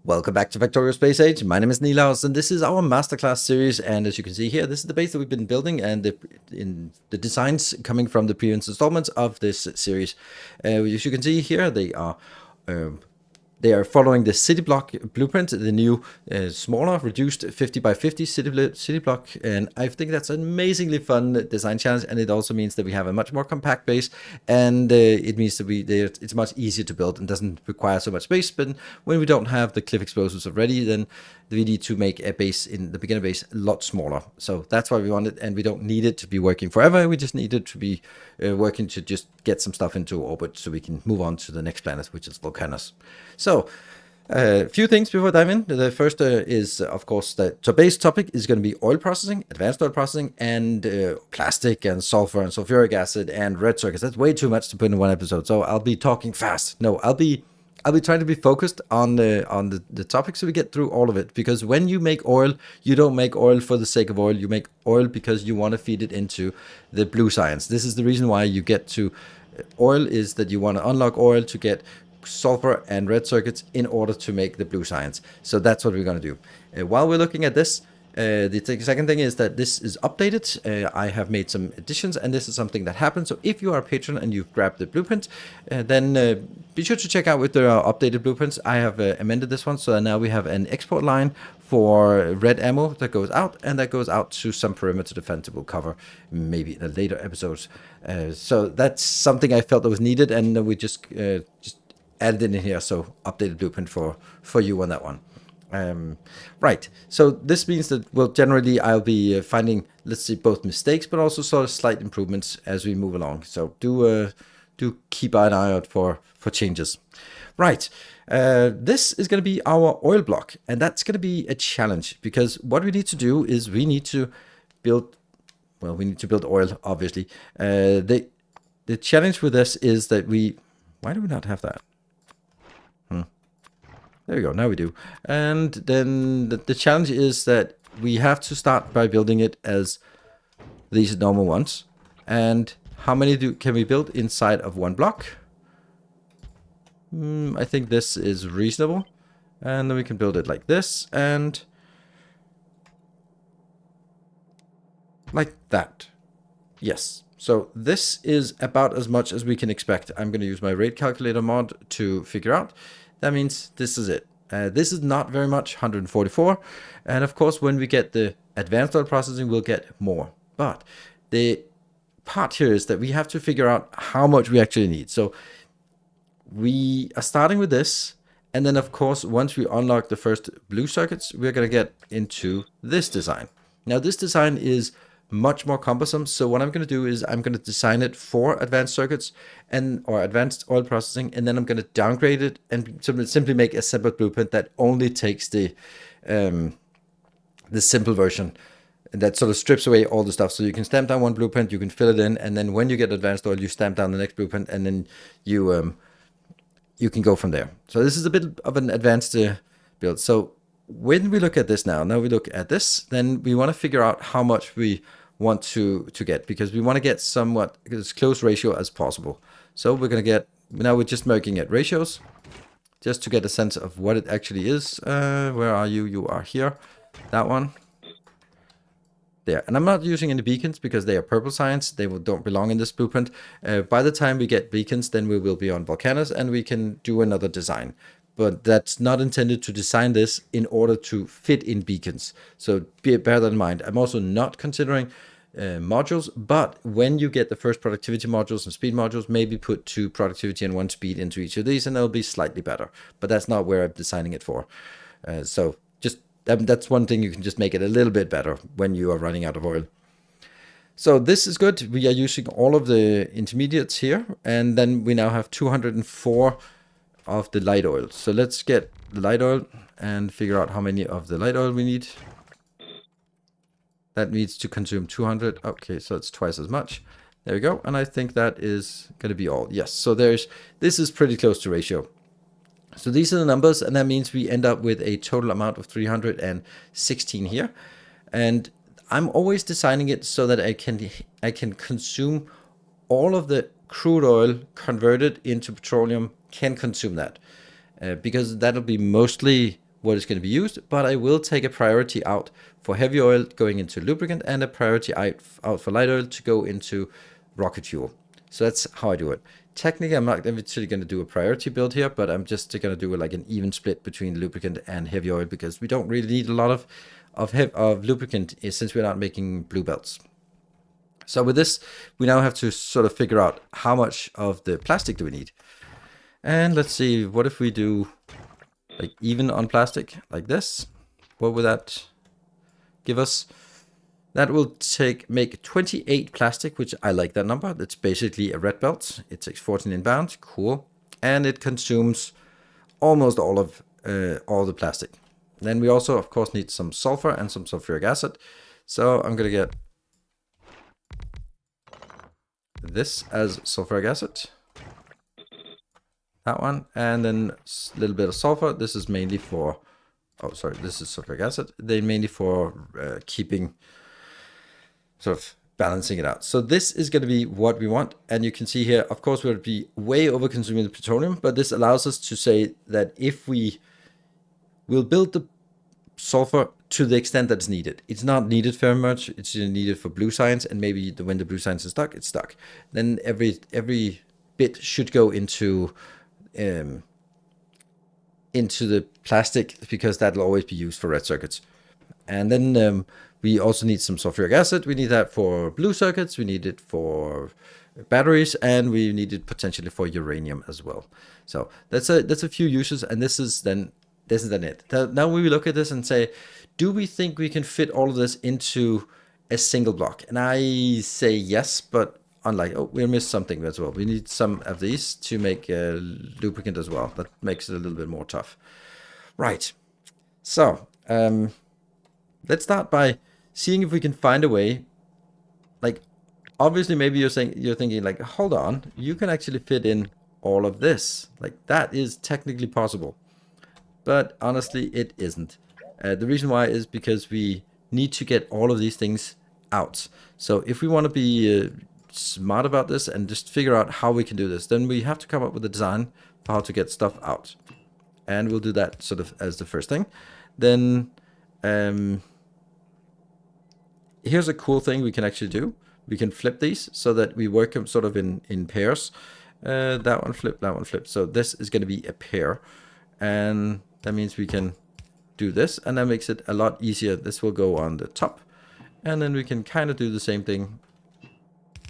Welcome back to Factorio Space Age. My name is Nilaus, and this is our masterclass series. And as you can see here, this is the base that we've been building, and the designs coming from the previous installments of this series. As you can see here, they are following the city block blueprint, the new smaller, reduced 50 by 50 city block, and I think that's an amazingly fun design challenge. And it also means that we have a much more compact base, and it means that it's much easier to build and doesn't require so much space. But when we don't have the cliff explosives already, then we need to make a base in the beginner base a lot smaller. So that's why we want it, and we don't need it to be working forever. We just need it to be working to just get some stuff into orbit so we can move on to the next planet, which is Volcanus. So a few things before I dive in. The first is, of course, that today's topic is going to be oil processing, advanced oil processing, and plastic and sulfur and sulfuric acid and red circuits. That's way too much to put in one episode, so I'll be talking fast. No, I'll be trying to be focused on the topic so we get through all of it. Because when you make oil, you don't make oil for the sake of oil. You make oil because you want to feed it into the blue science. This is the reason why you get to oil, is that you want to unlock oil to get sulfur and red circuits in order to make the blue science. So that's what we're going to do. While we're looking at this, the second thing is that this is updated. I have made some additions, and this is something that happens. So if you are a patron and you've grabbed the blueprint, then be sure to check out with the updated blueprints. I have amended this one, so that now we have an export line for red ammo that goes out, and that goes out to some perimeter defense that we'll cover maybe in a later episodes. So that's something I felt that was needed, and we just added it in here. So updated blueprint for you on that one. Right, so this means that, well, generally I'll be finding, let's see, both mistakes but also sort of slight improvements as we move along. So do keep an eye out for changes. Right, this is going to be our oil block, and that's going to be a challenge, because what we need to do is we need to build oil, obviously. The challenge with this is that why do we not have that? There we go, now we do. And then the challenge is that we have to start by building it as these normal ones. And how many can we build inside of one block? I think this is reasonable. And then we can build it like this and like that. Yes. So this is about as much as we can expect. I'm going to use my rate calculator mod to figure out. That means this is it. This is not very much, 144. And of course, when we get the advanced oil processing, we'll get more. But the part here is that we have to figure out how much we actually need. So we are starting with this. And then, of course, once we unlock the first blue circuits, we're going to get into this design. Now, this design is much more cumbersome. So what I'm going to do is I'm going to design it for advanced circuits or advanced oil processing, and then I'm going to downgrade it and simply make a separate blueprint that only takes the simple version, and that sort of strips away all the stuff. So you can stamp down one blueprint, you can fill it in, and then when you get advanced oil, you stamp down the next blueprint, and then you can go from there. So this is a bit of an advanced build. So when we look at this now we look at this, then we want to figure out how much we want to get, because we want to get somewhat as close ratio as possible. So we're going to get, now we're just looking at ratios just to get a sense of what it actually is. Where are you? You are here. That one. There. And I'm not using any beacons because they are purple science. They don't belong in this blueprint. By the time we get beacons, then we will be on Volcanus and we can do another design. But that's not intended to design this in order to fit in beacons. So bear that in mind. I'm also not considering modules, but when you get the first productivity modules and speed modules, maybe put 2 productivity and 1 speed into each of these, and they'll be slightly better. But that's not where I'm designing it for. So just that's one thing, you can just make it a little bit better when you are running out of oil. So this is good. We are using all of the intermediates here, and then we now have 204 of the light oil. So let's get the light oil and figure out how many of the light oil we need. That needs to consume 200. Okay, so it's twice as much. There we go. And I think that is going to be all. Yes, so this is pretty close to ratio. So these are the numbers, and that means we end up with a total amount of 316 here. And I'm always designing it so that I can consume all of the crude oil converted into petroleum, can consume that. Because that'll be mostly what is going to be used, but I will take a priority out for heavy oil going into lubricant and a priority out for light oil to go into rocket fuel. So that's how I do it. Technically, I'm not actually going to do a priority build here, but I'm just going to do like an even split between lubricant and heavy oil because we don't really need a lot of lubricant since we're not making blue belts. So with this, we now have to sort of figure out how much of the plastic do we need. And let's see, what if we do like even on plastic like this? What would that give us? That will make 28 plastic, which I like that number. That's basically a red belt. It takes 14 inbound, cool. And it consumes almost all of all the plastic. Then we also, of course, need some sulfur and some sulfuric acid. So I'm going to get this as sulfuric acid. That one. And then a little bit of sulfur. This is mainly for, oh, sorry, this is sulfuric acid. They're mainly for keeping, sort of balancing it out. So this is going to be what we want. And you can see here, of course, we'll be way over consuming the plutonium, but this allows us to say that if we'll build the sulfur to the extent that's needed. It's not needed very much. It's needed for blue science, and maybe when the blue science is stuck, it's stuck. Then every bit should go into the plastic because that'll always be used for red circuits. And then we also need some sulfuric acid. We need that for blue circuits. We need it for batteries, and we need it potentially for uranium as well. So that's a few uses, and this is then it. Now we look at this and say, do we think we can fit all of this into a single block? And I say yes, but unlike, oh, we missed something as well. We need some of these to make lubricant as well. That makes it a little bit more tough. Right. So let's start by seeing if we can find a way. Like, obviously, maybe you're thinking like, hold on, you can actually fit in all of this. Like, that is technically possible. But honestly, it isn't. The reason why is because we need to get all of these things out. So if we want to be smart about this and just figure out how we can do this, then we have to come up with a design for how to get stuff out. And we'll do that sort of as the first thing. Then here's a cool thing we can actually do. We can flip these so that we work them sort of in pairs. That one flip, that one flip. So this is going to be a pair. And that means we can do this, and that makes it a lot easier. This will go on the top, and then we can kind of do the same thing.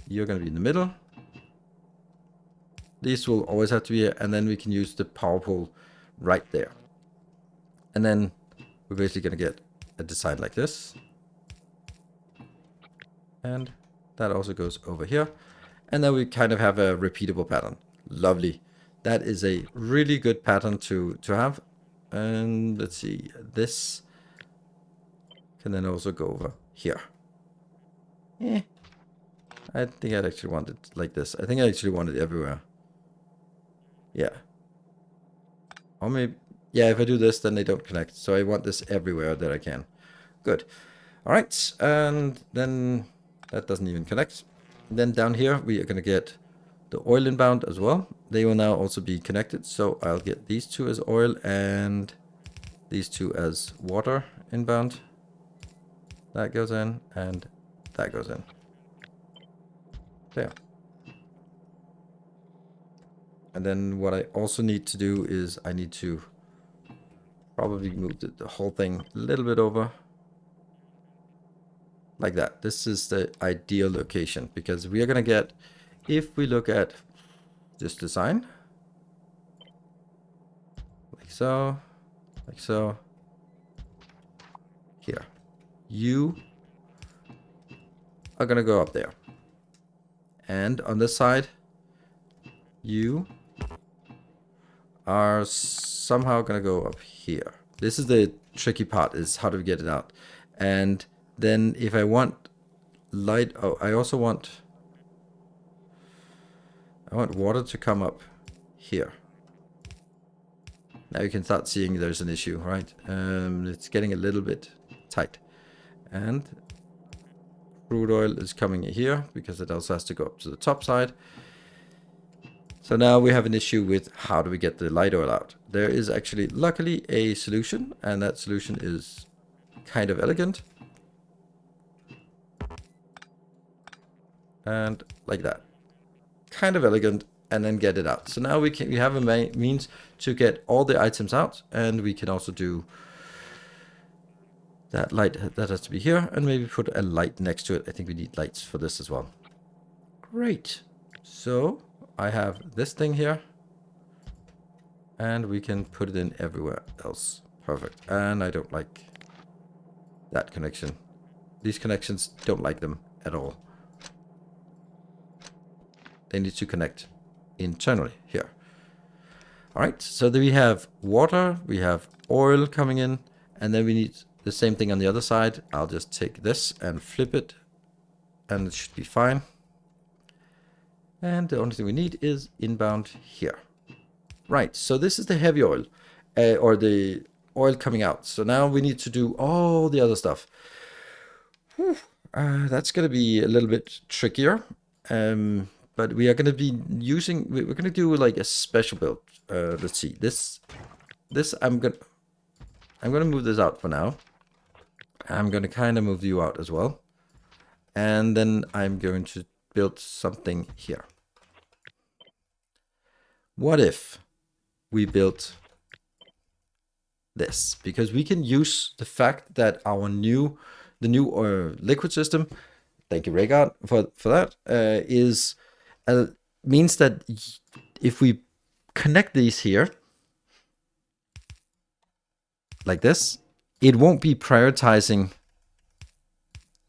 You're going to be in the middle. These will always have to be here, and then we can use the power pole right there. And then we're basically going to get a design like this. And that also goes over here. And then we kind of have a repeatable pattern. Lovely. That is a really good pattern to have. And let's see, this can then also go over here. I think I'd actually want it like this. I think I actually want it everywhere. Yeah. Or maybe, yeah, if I do this, then they don't connect. So I want this everywhere that I can. Good. All right. And then that doesn't even connect. Then down here, we are going to get the oil inbound as well. They will now also be connected. So I'll get these two as oil and these two as water inbound. That goes in and that goes in. There. And then what I also need to do is I need to probably move the whole thing a little bit over. Like that. This is the ideal location because we are going to get, if we look at this design, like so, here, you are going to go up there. And on this side, you are somehow going to go up here. This is the tricky part, is how do we get it out? And then if I want light, oh, I also want water to come up here. Now you can start seeing there's an issue, right? It's getting a little bit tight. And crude oil is coming here because it also has to go up to the top side. So now we have an issue with how do we get the light oil out. There is actually luckily a solution, and that solution is kind of elegant. And like that. Kind of elegant, and then get it out. So now we have a means to get all the items out, and we can also do that light that has to be here, and maybe put a light next to it. I think we need lights for this as well. Great. So I have this thing here, and we can put it in everywhere else. Perfect. And I don't like that connection. These connections, don't like them at all. They need to connect internally here. All right, so then we have water, we have oil coming in, and then we need the same thing on the other side. I'll just take this and flip it, and it should be fine. And the only thing we need is inbound here. Right, so this is the heavy oil, or the oil coming out. So now we need to do all the other stuff. That's going to be a little bit trickier. But we are going to be using, we're going to do like a special build. Let's see, this I'm going to move this out for now. I'm going to kind of move you out as well. And then I'm going to build something here. What if we built this? Because we can use the fact that the new liquid system, thank you Rhaegar for that, means that if we connect these here like this, it won't be prioritizing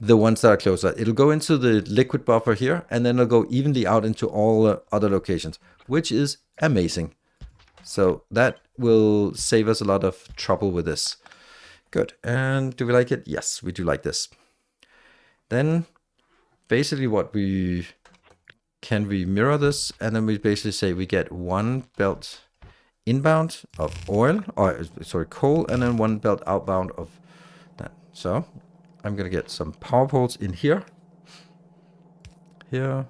the ones that are closer. It'll go into the liquid buffer here, and then it'll go evenly out into all the other locations, which is amazing. So that will save us a lot of trouble with this. Good. And do we like it? Yes, we do like this. Then basically can we mirror this? And then we basically say we get one belt inbound of oil, or sorry, coal, and then one belt outbound of that. So I'm going to get some power poles in here. Here.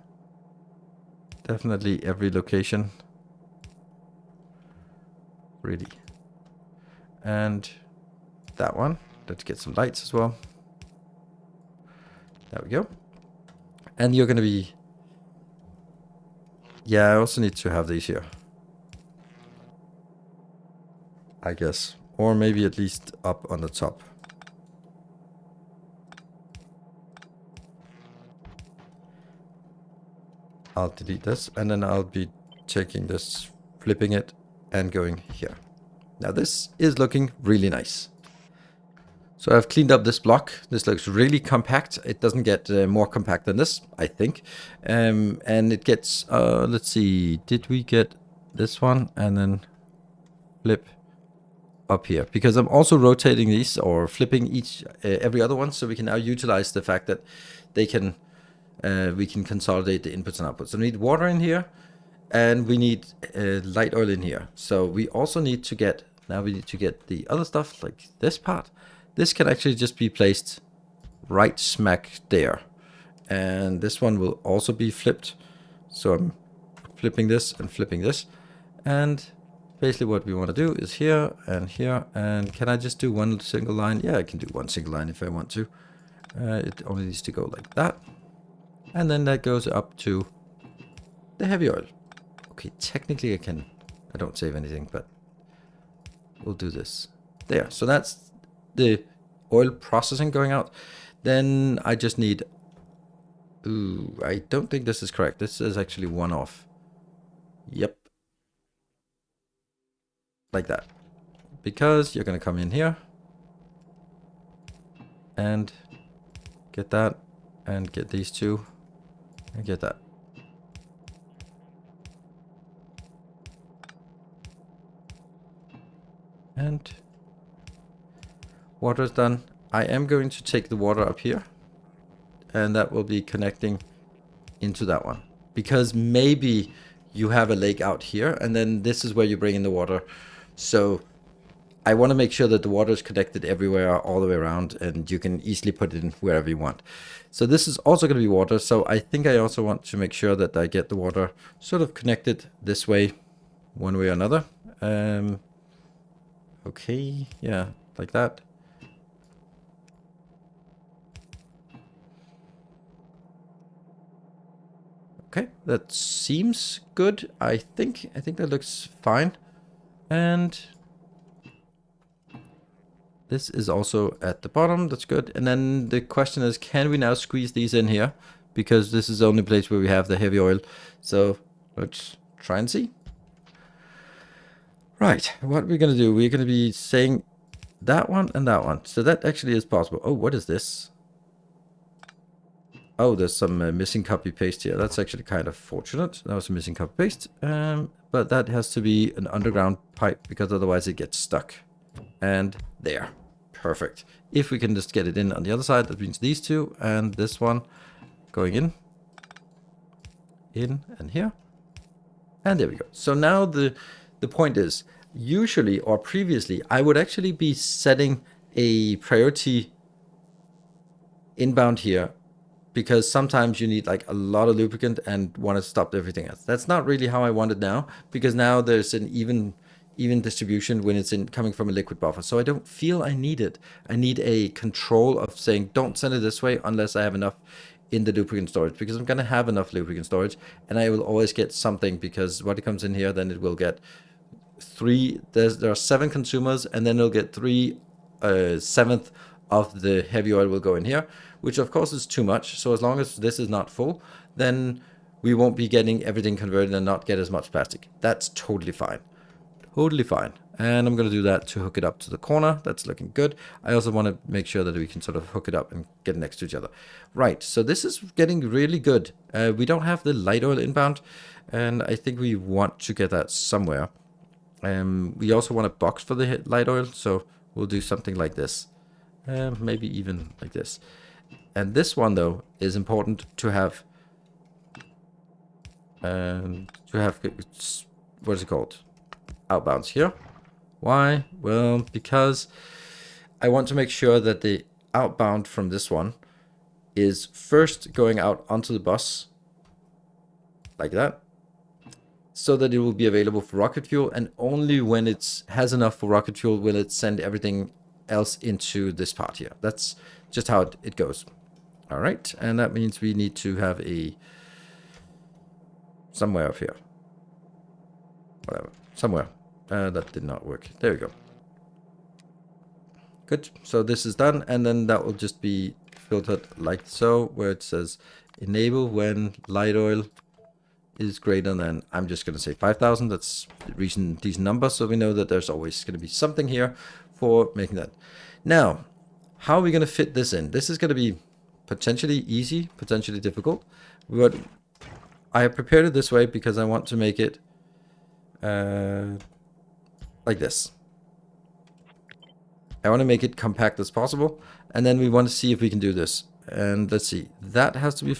Definitely every location. Really. And that one. Let's get some lights as well. There we go. And you're going to be... Yeah, I also need to have these here. I guess. Or maybe at least up on the top. I'll delete this, and then I'll be taking this, flipping it, and going here. Now this is looking really nice. So I've cleaned up this block. This looks really compact. It doesn't get more compact than this, I think. And it gets, let's see, did we get this one? And then flip up here. Because I'm also rotating these, or flipping every other one, so we can now utilize the fact that they can... we can consolidate the inputs and outputs. So we need water in here, and we need light oil in here. So we also need to get, now we need to get the other stuff, like this part. This can actually just be placed right smack there. And this one will also be flipped. So I'm flipping this and flipping this. And basically what we want to do is here and here. And can I just do one single line? Yeah, I can do one single line if I want to. It only needs to go like that. And then that goes up to the heavy oil. Okay, technically I don't save anything, but we'll do this. There, so that's the oil processing going out. Then I just need, I don't think this is correct. This is actually one off. Yep. Like that. Because you're going to come in here and get that and get these two. I get that. And water is done. I am going to take the water up here, and that will be connecting into that one, because maybe you have a lake out here, and then this is where you bring in the water. So I want to make sure that the water is connected everywhere, all the way around, and you can easily put it in wherever you want. So this is also going to be water. So I think I also want to make sure that I get the water sort of connected this way, one way or another. Okay, yeah, like that. Okay, that seems good. I think that looks fine. And this is also at the bottom. That's good. And then the question is, can we now squeeze these in here? Because this is the only place where we have the heavy oil. So let's try and see. Right, what we're going to do, we're going to be saying that one and that one. So that actually is possible. Oh, what is this? Oh, there's some missing copy paste here. That's actually kind of fortunate. That was a missing copy paste. But that has to be an underground pipe because otherwise it gets stuck. And there. Perfect. If we can just get it in on the other side, that means these two and this one going in and here. And there we go. So now the point is, usually or previously, I would actually be setting a priority inbound here because sometimes you need like a lot of lubricant and want to stop everything else. That's not really how I want it now, because now there's an even distribution when it's coming from a liquid buffer. So I don't feel I need it. I need a control of saying, don't send it this way unless I have enough in the lubricant storage, because I'm going to have enough lubricant storage and I will always get something, because what it comes in here, then it will get there are 7 consumers, and then it'll get 3/7 of the heavy oil will go in here, which of course is too much. So as long as this is not full, then we won't be getting everything converted and not get as much plastic. That's totally fine. Totally fine. And I'm going to do that to hook it up to the corner. That's looking good. I also want to make sure that we can sort of hook it up and get it next to each other. Right, so this is getting really good. We don't have the light oil inbound, and I think we want to get that somewhere. We also want a box for the light oil, so we'll do something like this. Maybe even like this. And this one, though, is important to have. What is it called? Outbounds here. Why? Well, because I want to make sure that the outbound from this one is first going out onto the bus, like that, so that it will be available for rocket fuel, and only when it has enough for rocket fuel will it send everything else into this part here. That's just how it goes. All right, and that means we need to have somewhere up here. Whatever, somewhere. That did not work. There we go. Good. So this is done, and then that will just be filtered like so, where it says enable when light oil is greater than, I'm just going to say 5,000. That's a decent number, so we know that there's always going to be something here for making that. Now, how are we going to fit this in? This is going to be potentially easy, potentially difficult. But I have prepared it this way because I want to make it like this. I want to make it compact as possible, and then we want to see if we can do this. And let's see, that has to be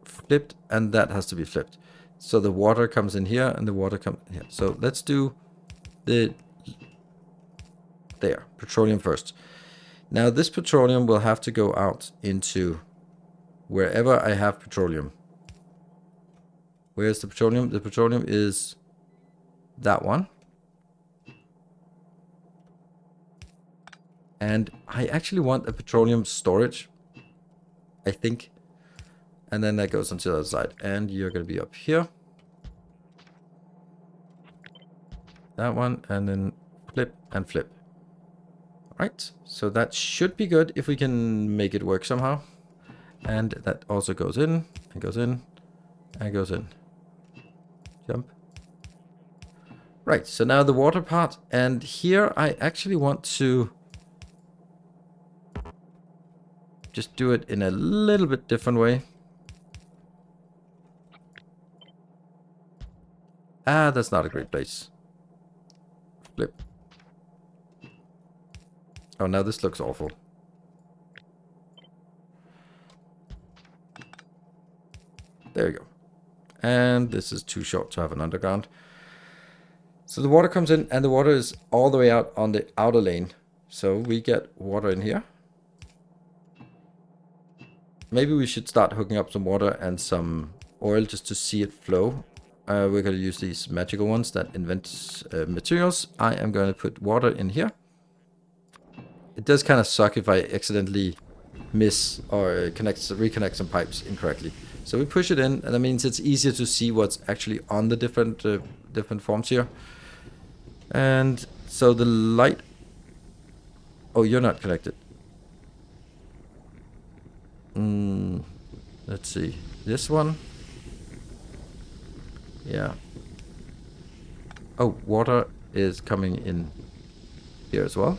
flipped, and that has to be flipped. So the water comes in here, and the water comes here. So let's do petroleum first. Now this petroleum will have to go out into wherever I have petroleum. Where's the petroleum? The petroleum is that one. And I actually want a petroleum storage, I think. And then that goes onto the other side. And you're going to be up here. That one, and then flip and flip. All right, so that should be good if we can make it work somehow. And that also goes in, and goes in, and goes in. Jump. Right, so now the water part. And here I actually want to just do it in a little bit different way. Ah, that's not a great place. Flip. Oh, now this looks awful. There you go. And this is too short to have an underground. So the water comes in, and the water is all the way out on the outer lane. So we get water in here. Maybe we should start hooking up some water and some oil just to see it flow. We're going to use these magical ones that invent materials. I am going to put water in here. It does kind of suck if I accidentally miss or reconnect some pipes incorrectly. So we push it in, and that means it's easier to see what's actually on the different forms here. And so the light... Oh, you're not connected. Let's see. This one. Yeah. Oh, water is coming in here as well.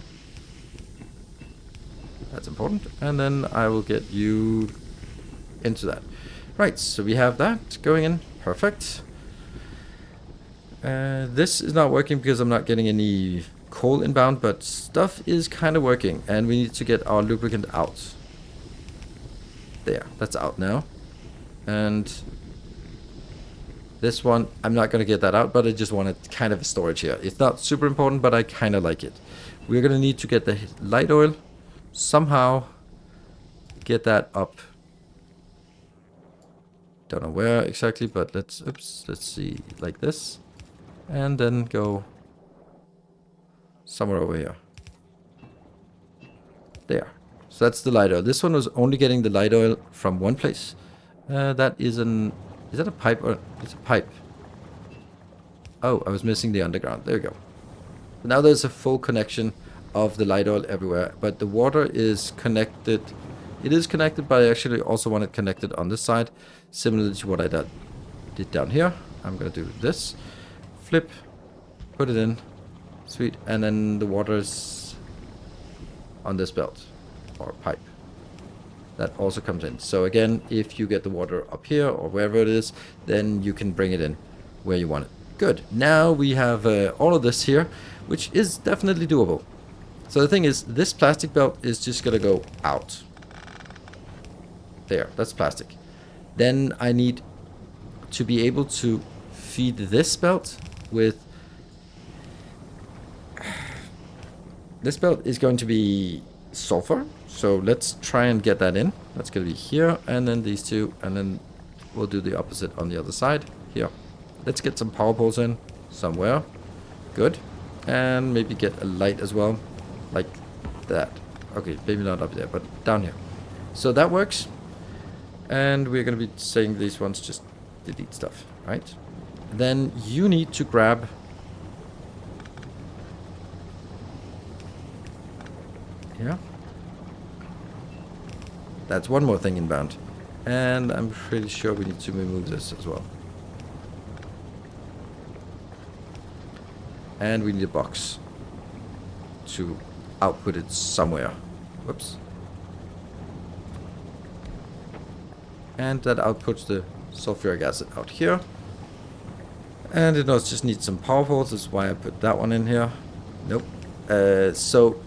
That's important. And then I will get you into that. Right, so we have that going in. Perfect. This is not working because I'm not getting any coal inbound, but stuff is kind of working. And we need to get our lubricant out. There, that's out now. And this one, I'm not going to get that out, but I just wanted kind of a storage here. It's not super important, but I kind of like it. We're going to need to get the light oil. Somehow get that up. Don't know where exactly, but let's see, like this. And then go somewhere over here. There. So that's the light oil. This one was only getting the light oil from one place. That is an... Is that a pipe or... It's a pipe. Oh, I was missing the underground. There we go. Now there's a full connection of the light oil everywhere. But the water is connected. It is connected, but I actually also want it connected on this side. Similar to what I did down here. I'm going to do this. Flip. Put it in. Sweet. And then the water is on this belt. Or pipe. That also comes in. So again, if you get the water up here or wherever it is, then you can bring it in where you want it. Good. Now we have all of this here, which is definitely doable. So the thing is, this plastic belt is just going to go out. There, that's plastic. Then I need to be able to feed this belt with... This belt is going to be sulfur. So let's try and get that in. That's going to be here, and then these two, and then we'll do the opposite on the other side. Here. Let's get some power poles in somewhere. Good. And maybe get a light as well. Like that. Okay, maybe not up there, but down here. So that works. And we're going to be saying these ones just delete stuff, right? Then you need to grab... Yeah. That's one more thing inbound. And I'm pretty sure we need to remove this as well. And we need a box to output it somewhere. Whoops. And that outputs the sulfuric acid out here. And it does just need some power poles. That's why I put that one in here. Nope. So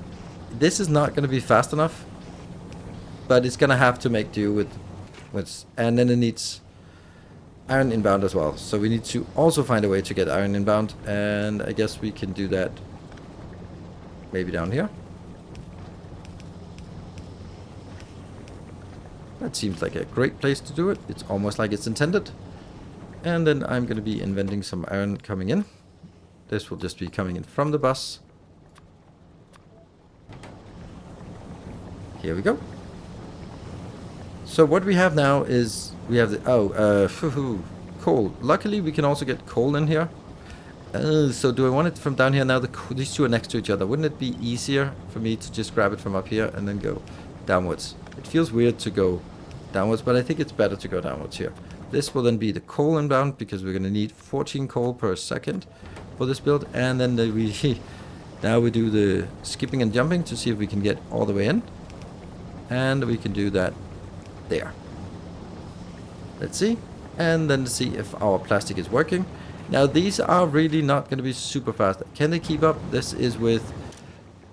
this is not going to be fast enough. But it's going to have to make do with... And then it needs iron inbound as well. So we need to also find a way to get iron inbound. And I guess we can do that maybe down here. That seems like a great place to do it. It's almost like it's intended. And then I'm going to be inventing some iron coming in. This will just be coming in from the bus. Here we go. So what we have now is we have the coal. Luckily we can also get coal in here. So do I want it from down here now? These two are next to each other. Wouldn't it be easier for me to just grab it from up here and then go downwards? It feels weird to go downwards, but I think it's better to go downwards here. This will then be the coal inbound because we're going to need 14 coal per second for this build. And then now we do the skipping and jumping to see if we can get all the way in. And we can do that there. Let's see. And then see if our plastic is working. Now these are really not going to be super fast. Can they keep up? This is with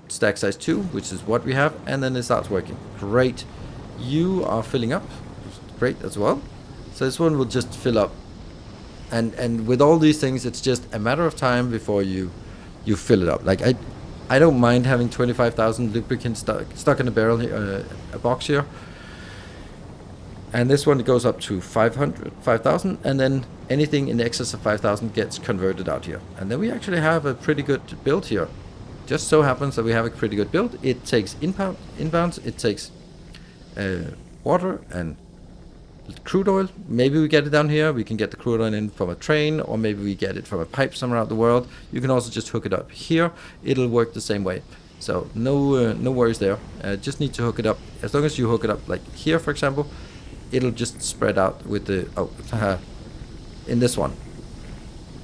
stack size 2, which is what we have. And then it starts working. Great. You are filling up. Great as well. So this one will just fill up And with all these things, it's just a matter of time before you fill it up. Like I don't mind having 25,000 lubricant stuck in a barrel here, a box here. And this one goes up to 5,000, and then anything in excess of 5,000 gets converted out here. And then we actually have a pretty good build here. Just so happens that we have a pretty good build. It takes inbounds, it takes water and crude oil. Maybe we get it down here. We can get the crude oil in from a train, or maybe we get it from a pipe somewhere out the world. You can also just hook it up here. It'll work the same way. So no worries there. Just need to hook it up. As long as you hook it up like here, for example, it'll just spread out with the in this one.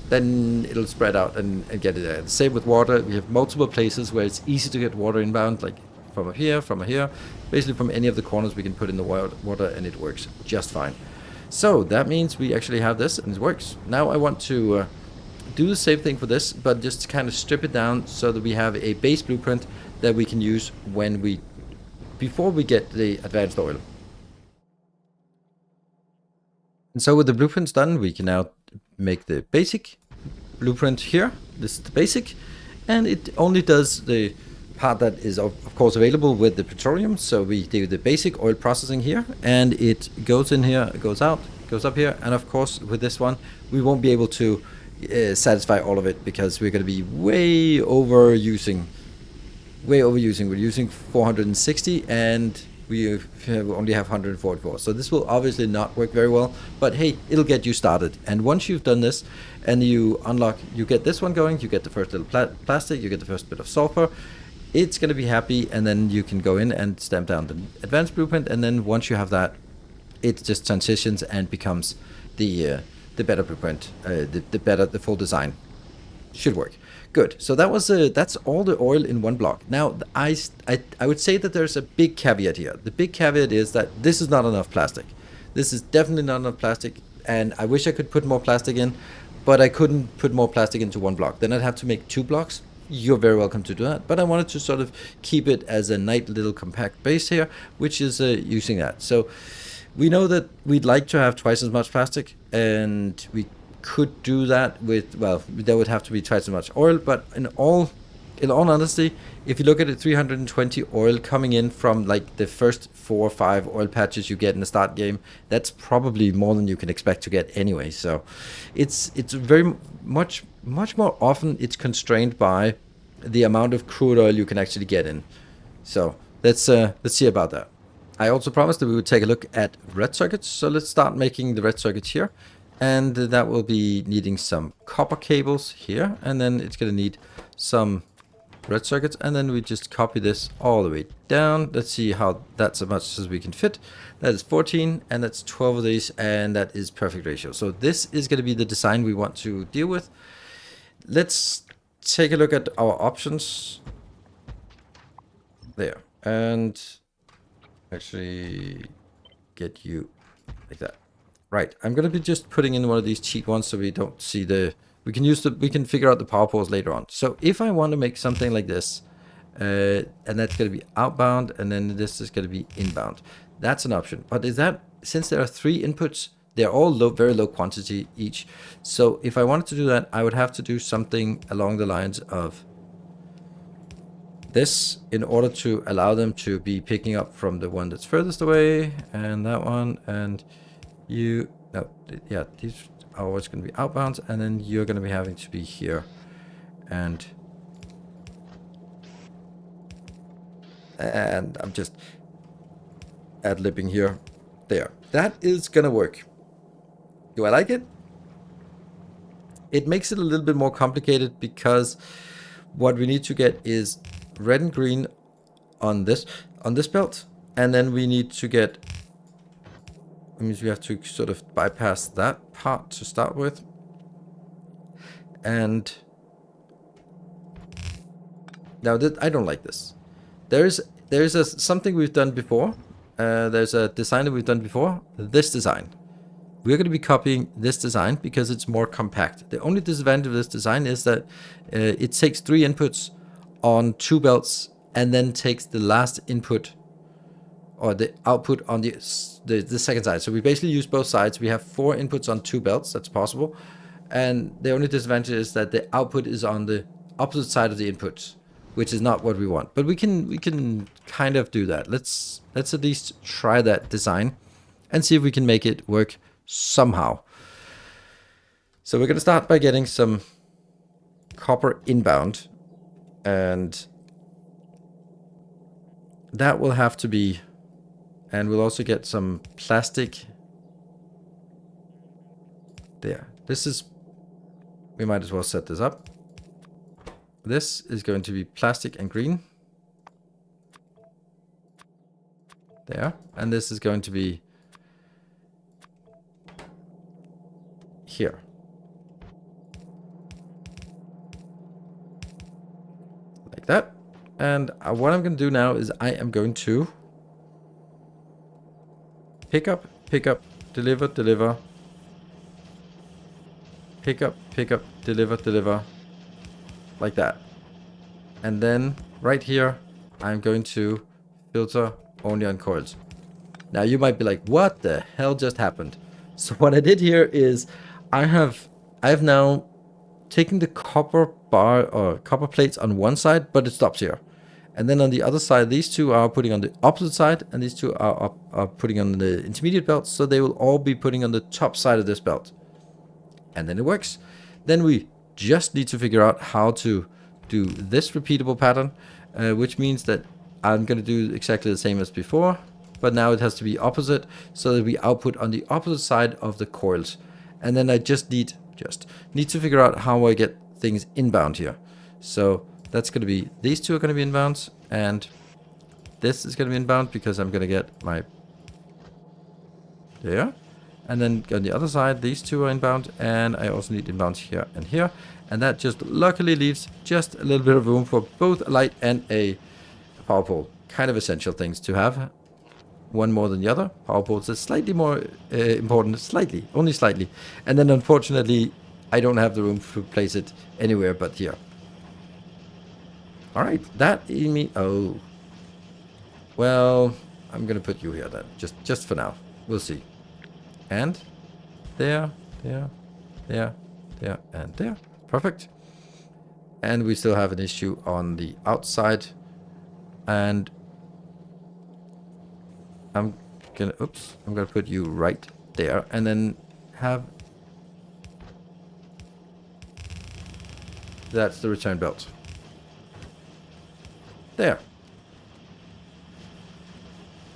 Then it'll spread out and get it there. Same with water. We have multiple places where it's easy to get water inbound, like from here, basically from any of the corners we can put in the water, and it works just fine. So that means we actually have this and it works. Now I want to do the same thing for this, but just kind of strip it down so that we have a base blueprint that we can use before we get the advanced oil. And so with the blueprints done, we can now make the basic blueprint here. This is the basic, and it only does the part that is of course available with the petroleum. So we do the basic oil processing here, and it goes in here, goes out, goes up here, and of course with this one we won't be able to satisfy all of it because we're going to be way overusing. We're using 460 and we only have 144. So this will obviously not work very well, but hey, it'll get you started. And once you've done this and you unlock, you get this one going, you get the first little plastic, you get the first bit of sulfur, it's going to be happy, and then you can go in and stamp down the advanced blueprint, and then once you have that, it just transitions and becomes the better blueprint, the full design. Should work. Good. So that was that's all the oil in one block. Now I would say that there's a big caveat here. The big caveat is that this is not enough plastic. This is definitely not enough plastic, and I wish I could put more plastic in, but I couldn't put more plastic into one block. Then I'd have to make 2 blocks. You're very welcome to do that, but I wanted to sort of keep it as a nice little compact base here, which is using that. So we know that we'd like to have twice as much plastic, and we could do that with, well, there would have to be twice as much oil, but in all honesty, if you look at it, 320 oil coming in from like the first 4 or 5 oil patches you get in the start game, that's probably more than you can expect to get anyway. So it's very much more often it's constrained by the amount of crude oil you can actually get in. So let's see about that. I also promised that we would take a look at red circuits, so let's start making the red circuits here. And that will be needing some copper cables here, and then it's going to need some red circuits, and then we just copy this all the way down. Let's see how that's as much as we can fit. That is 14, and that's 12 of these, and that is perfect ratio. So this is going to be the design we want to deal with. Let's take a look at our options there, and actually get you like that. Right, I'm going to be just putting in one of these cheat ones so we don't see we can figure out the power poles later on. So if I want to make something like this, and that's going to be outbound, and then this is going to be inbound, that's an option. But since there are 3 inputs, they're all very low quantity each. So if I wanted to do that, I would have to do something along the lines of this in order to allow them to be picking up from the one that's furthest away, and that one, and these are always going to be outbound, and then you're going to be having to be here, and I'm just ad-libbing here. There, that is going to work. Do I like it? It makes it a little bit more complicated because what we need to get is red and green on this belt, and then we need to get, that means we have to sort of bypass that part to start with. And now I don't like this. There's something we've done before. There's a design that we've done before. This design. We're going to be copying this design because it's more compact. The only disadvantage of this design is that it takes 3 inputs on 2 belts and then takes the last input or the output on the second side. So we basically use both sides. We have 4 inputs on 2 belts. That's possible. And the only disadvantage is that the output is on the opposite side of the input, which is not what we want. But we can kind of do that. Let's at least try that design and see if we can make it work somehow. So we're going to start by getting some copper inbound, and that will have to be, and we'll also get some plastic there. This is, we might as well set this up. This is going to be plastic and green. There. And this is going to be here. Like that. And what I'm going to do now is I am going to pick up, deliver, pick up, deliver, like that. And then right here, I'm going to filter only on coils. Now you might be like, what the hell just happened? So what I did here is I have now taken the copper bar or copper plates on one side, but it stops here. And then on the other side, these two are putting on the opposite side, and these two are putting on the intermediate belt, so they will all be putting on the top side of this belt. And then it works. Then we just need to figure out how to do this repeatable pattern, which means that I'm going to do exactly the same as before, but now it has to be opposite, so that we output on the opposite side of the coils. And then I just need to figure out how I get things inbound here. So that's going to be, these two are going to be inbound, and this is going to be inbound because I'm going to get my, there. And then on the other side, these two are inbound, and I also need inbounds here and here. And that just luckily leaves just a little bit of room for both a light and a power pole. Kind of essential things to have. One more than the other. Power poles is slightly more important, slightly, only slightly. And then unfortunately, I don't have the room to place it anywhere but here. All right, that means, oh, well, I'm gonna put you here then, just for now. We'll see. And there, and there. Perfect. And we still have an issue on the outside. And I'm gonna put you right there, and then have, that's the return belt. There.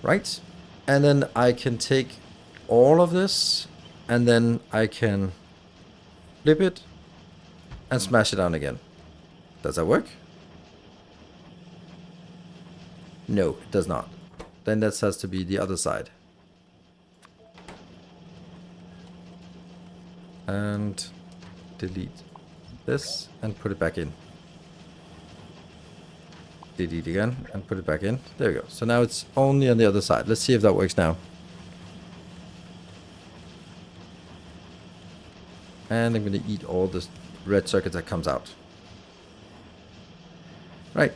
Right? And then I can take all of this, and then I can flip it and smash it down again. Does that work? No, it does not. Then that has to be the other side. And delete this and put it back in. Delete again and put it back in. There we go. So now it's only on the other side. Let's see if that works now. And I'm going to eat all this red circuit that comes out. Right.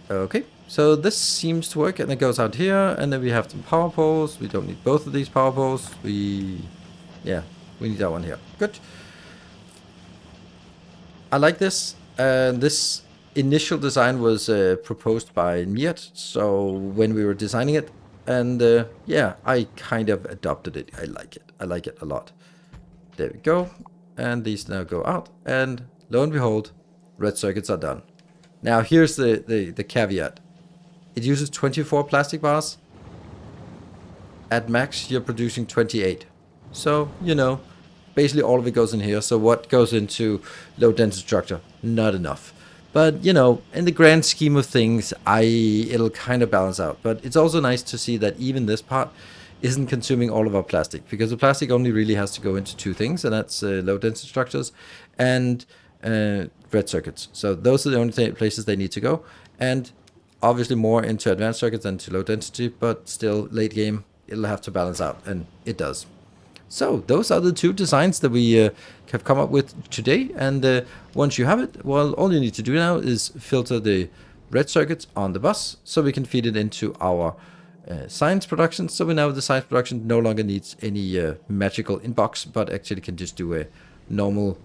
Okay. So this seems to work, and it goes out here, and then we have some power poles. We don't need both of these power poles. We need that one here. Good. I like this. This initial design was proposed by Niat, so when we were designing it, and yeah, I kind of adopted it. I like it. I like it a lot. There we go. And these now go out, and lo and behold, red circuits are done. Now here's the caveat. It uses 24 plastic bars. At max, you're producing 28. So, you know, basically all of it goes in here. So what goes into low density structure? Not enough. But, you know, in the grand scheme of things, it'll kind of balance out. But it's also nice to see that even this part isn't consuming all of our plastic, because the plastic only really has to go into two things, and that's low density structures and red circuits. So those are the only places they need to go. And obviously more into advanced circuits than to low density, but still late game, it'll have to balance out, and it does. So those are the two designs that we have come up with today. And once you have it, well, all you need to do now is filter the red circuits on the bus so we can feed it into our science production. So we now the science production no longer needs any magical inbox, but actually can just do a normal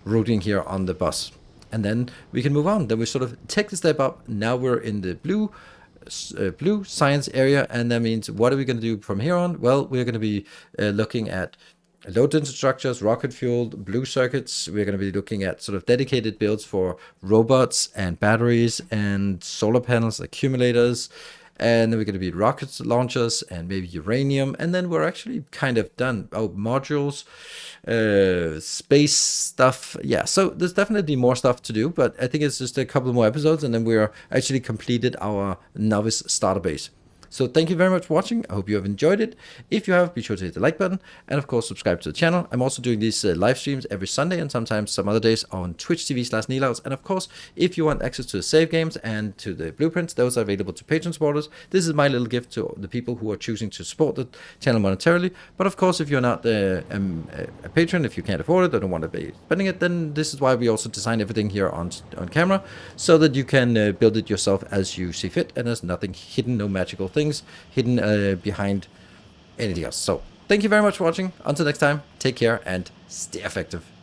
routing here on the bus. And then we can move on. Then we sort of take the step up. Now we're in the blue science area, and that means what are we going to do from here on? Well, we're going to be looking at low density structures, rocket fueled, blue circuits. We're going to be looking at sort of dedicated builds for robots and batteries and solar panels, accumulators. And then we're going to be rocket launchers and maybe uranium. And then we're actually kind of done. Oh, modules, space stuff. Yeah, so there's definitely more stuff to do, but I think it's just a couple more episodes and then we're actually completed our NAUVIS starter base. So thank you very much for watching. I hope you have enjoyed it. If you have, be sure to hit the like button and of course subscribe to the channel. I'm also doing these live streams every Sunday and sometimes some other days on Twitch TV/Nilaus. And of course, if you want access to the save games and to the blueprints, those are available to Patreon supporters. This is my little gift to the people who are choosing to support the channel monetarily. But of course, if you're not a patron, if you can't afford it or don't want to be spending it, then this is why we also design everything here on camera so that you can build it yourself as you see fit. And there's nothing hidden, no magical things hidden behind anything else. So thank you very much for watching. Until next time, take care and stay effective.